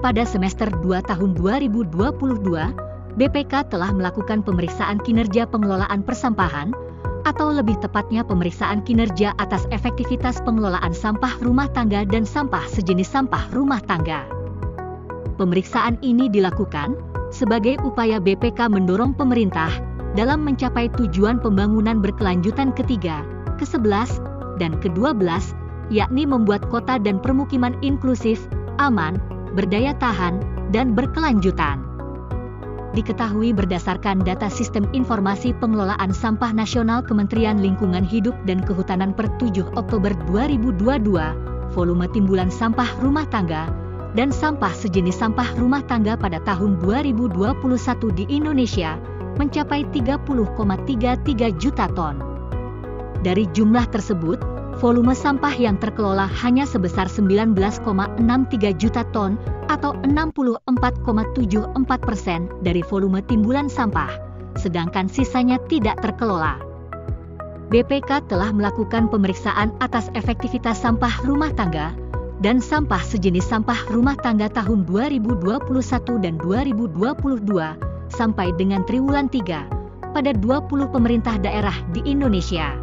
pada semester 2 tahun 2022, BPK telah melakukan pemeriksaan kinerja pengelolaan persampahan, atau lebih tepatnya pemeriksaan kinerja atas efektivitas pengelolaan sampah rumah tangga dan sampah sejenis sampah rumah tangga. Pemeriksaan ini dilakukan sebagai upaya BPK mendorong pemerintah dalam mencapai tujuan pembangunan berkelanjutan ketiga, ke-11, dan ke-12, yakni membuat kota dan permukiman inklusif, aman, berdaya tahan, dan berkelanjutan. Diketahui berdasarkan data Sistem Informasi Pengelolaan Sampah Nasional Kementerian Lingkungan Hidup dan Kehutanan per 7 Oktober 2022, volume timbulan sampah rumah tangga dan sampah sejenis sampah rumah tangga pada tahun 2021 di Indonesia mencapai 30,33 juta ton. Dari jumlah tersebut, volume sampah yang terkelola hanya sebesar 19,63 juta ton atau 64,74% dari volume timbulan sampah, sedangkan sisanya tidak terkelola. BPK telah melakukan pemeriksaan atas efektivitas sampah rumah tangga dan sampah sejenis sampah rumah tangga tahun 2021 dan 2022 sampai dengan triwulan 3 pada 20 pemerintah daerah di Indonesia.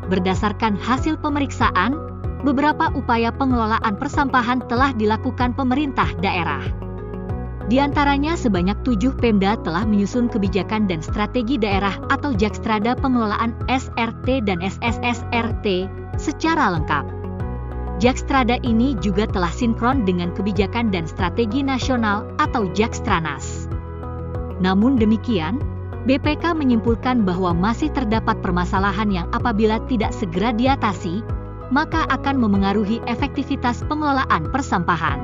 Berdasarkan hasil pemeriksaan, beberapa upaya pengelolaan persampahan telah dilakukan pemerintah daerah. Di antaranya sebanyak 7 Pemda telah menyusun kebijakan dan strategi daerah atau Jakstrada pengelolaan SRT dan SSSRT secara lengkap. Jakstrada ini juga telah sinkron dengan kebijakan dan strategi nasional atau Jakstranas. Namun demikian, BPK menyimpulkan bahwa masih terdapat permasalahan yang apabila tidak segera diatasi, maka akan memengaruhi efektivitas pengelolaan persampahan.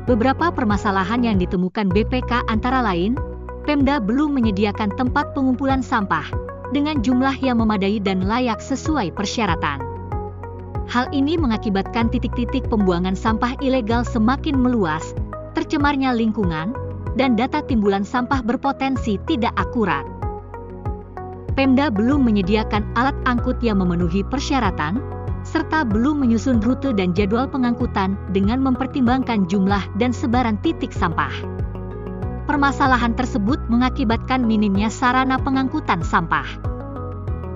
Beberapa permasalahan yang ditemukan BPK antara lain, Pemda belum menyediakan tempat pengumpulan sampah dengan jumlah yang memadai dan layak sesuai persyaratan. Hal ini mengakibatkan titik-titik pembuangan sampah ilegal semakin meluas, tercemarnya lingkungan, dan data timbulan sampah berpotensi tidak akurat. Pemda belum menyediakan alat angkut yang memenuhi persyaratan, serta belum menyusun rute dan jadwal pengangkutan dengan mempertimbangkan jumlah dan sebaran titik sampah. Permasalahan tersebut mengakibatkan minimnya sarana pengangkutan sampah.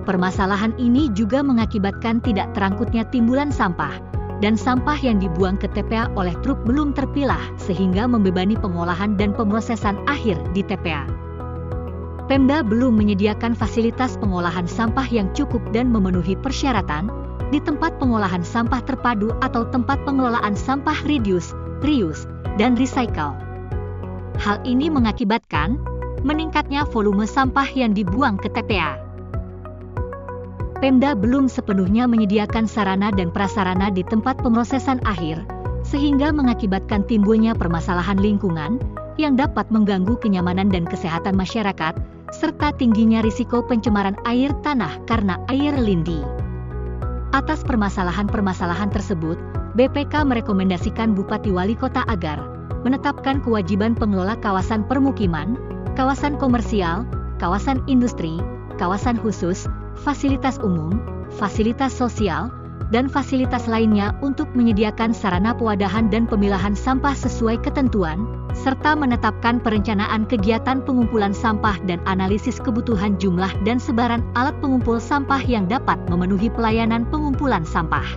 Permasalahan ini juga mengakibatkan tidak terangkutnya timbulan sampah, dan sampah yang dibuang ke TPA oleh truk belum terpilah sehingga membebani pengolahan dan pemrosesan akhir di TPA. Pemda belum menyediakan fasilitas pengolahan sampah yang cukup dan memenuhi persyaratan di tempat pengolahan sampah terpadu atau tempat pengelolaan sampah reduce, reuse, dan recycle. Hal ini mengakibatkan meningkatnya volume sampah yang dibuang ke TPA. Pemda belum sepenuhnya menyediakan sarana dan prasarana di tempat pemrosesan akhir, sehingga mengakibatkan timbulnya permasalahan lingkungan yang dapat mengganggu kenyamanan dan kesehatan masyarakat, serta tingginya risiko pencemaran air tanah karena air lindi. Atas permasalahan-permasalahan tersebut, BPK merekomendasikan Bupati Wali Kota agar menetapkan kewajiban pengelola kawasan permukiman, kawasan komersial, kawasan industri, kawasan khusus, fasilitas umum, fasilitas sosial, dan fasilitas lainnya untuk menyediakan sarana pewadahan dan pemilahan sampah sesuai ketentuan, serta menetapkan perencanaan kegiatan pengumpulan sampah dan analisis kebutuhan jumlah dan sebaran alat pengumpul sampah yang dapat memenuhi pelayanan pengumpulan sampah.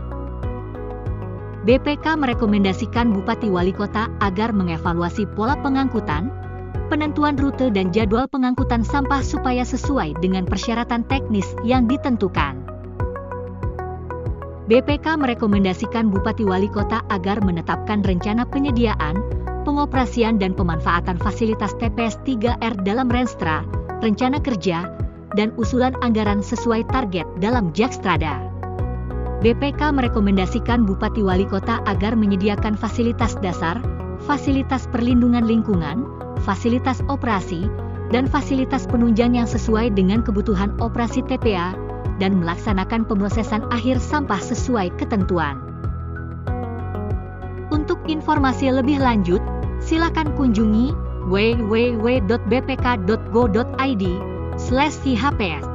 BPK merekomendasikan Bupati Wali Kota agar mengevaluasi pola pengangkutan, penentuan rute dan jadwal pengangkutan sampah supaya sesuai dengan persyaratan teknis yang ditentukan. BPK merekomendasikan Bupati Wali Kota agar menetapkan rencana penyediaan, pengoperasian dan pemanfaatan fasilitas TPS 3R dalam Renstra, rencana kerja, dan usulan anggaran sesuai target dalam Jakstrada. BPK merekomendasikan Bupati Wali Kota agar menyediakan fasilitas dasar, fasilitas perlindungan lingkungan, fasilitas operasi, dan fasilitas penunjang yang sesuai dengan kebutuhan operasi TPA, dan melaksanakan pemrosesan akhir sampah sesuai ketentuan. Untuk informasi lebih lanjut, silakan kunjungi www.bpk.go.id/chps.